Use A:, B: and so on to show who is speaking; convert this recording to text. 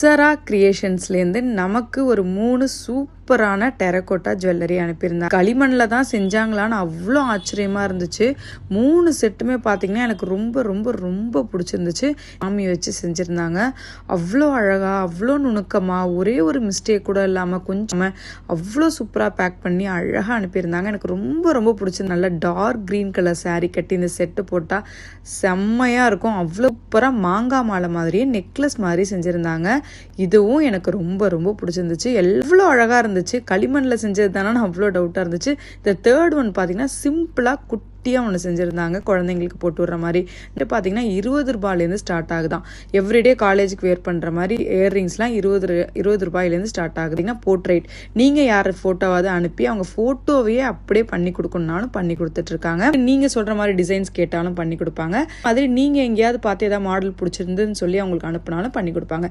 A: சரா கிரியேஷன்ஸ்லேருந்து நமக்கு ஒரு 3 சூப்பரான டெரகோட்டா ஜுவல்லரி அனுப்பியிருந்தாங்க. களிமண்ணில் தான் செஞ்சாங்களான்னு அவ்வளோ ஆச்சரியமாக இருந்துச்சு. 3 செட்டுமே பார்த்தீங்கன்னா எனக்கு ரொம்ப ரொம்ப ரொம்ப பிடிச்சிருந்துச்சு. சாமி வச்சு செஞ்சுருந்தாங்க. அவ்வளோ அழகாக, அவ்வளோ நுணுக்கமாக, ஒரே ஒரு மிஸ்டேக் கூட இல்லாமல் கொஞ்சம் அவ்வளோ சூப்பராக பேக் பண்ணி அழகாக அனுப்பியிருந்தாங்க. எனக்கு ரொம்ப ரொம்ப பிடிச்சது. நல்ல டார்க் க்ரீன் கலர் சாரீ கட்டி இந்த செட்டு போட்டால் செம்மையாக இருக்கும். அவ்வளோ சூப்பராக மாங்காய் மாலை மாதிரியே நெக்லஸ் மாதிரி செஞ்சுருந்தாங்க. இதுவும் எனக்கு ரொம்ப ரொம்ப பிடிச்சிருந்துச்சு. எவ்வளோ அழகாக இருந்துச்சு. களிமண்ணில் செஞ்சது தானே அவ்வளோ டவுட்டாக இருந்துச்சு. இந்த தேர்ட் ஒன் பார்த்தீங்கன்னா சிம்பிளாக குட்டியாக ஒன்று செஞ்சுருந்தாங்க, குழந்தைங்களுக்கு போட்டு விடுற மாதிரி. பார்த்தீங்கன்னா 20 ரூபாயிலேருந்து ஸ்டார்ட் ஆகுதான். எவ்ரிடே காலேஜுக்கு வேர் பண்ணுற மாதிரி இயர்ரிங்ஸ்லாம் 20 ரூபாயிலேருந்து ஸ்டார்ட் ஆகுதுங்கன்னா போர்ட்ரைட். நீங்கள் யார் ஃபோட்டோவாவது அனுப்பி அவங்க ஃபோட்டோவையே அப்படியே பண்ணி கொடுக்கணுன்னாலும் பண்ணி கொடுத்துட்ருக்காங்க. நீங்கள் சொல்கிற மாதிரி டிசைன்ஸ் கேட்டாலும் பண்ணி கொடுப்பாங்க. அதே நீங்கள் எங்கேயாவது பார்த்து ஏதாவது மாடல் பிடிச்சிருந்துன்னு சொல்லி அவங்களுக்கு அனுப்புனாலும் பண்ணி கொடுப்பாங்க.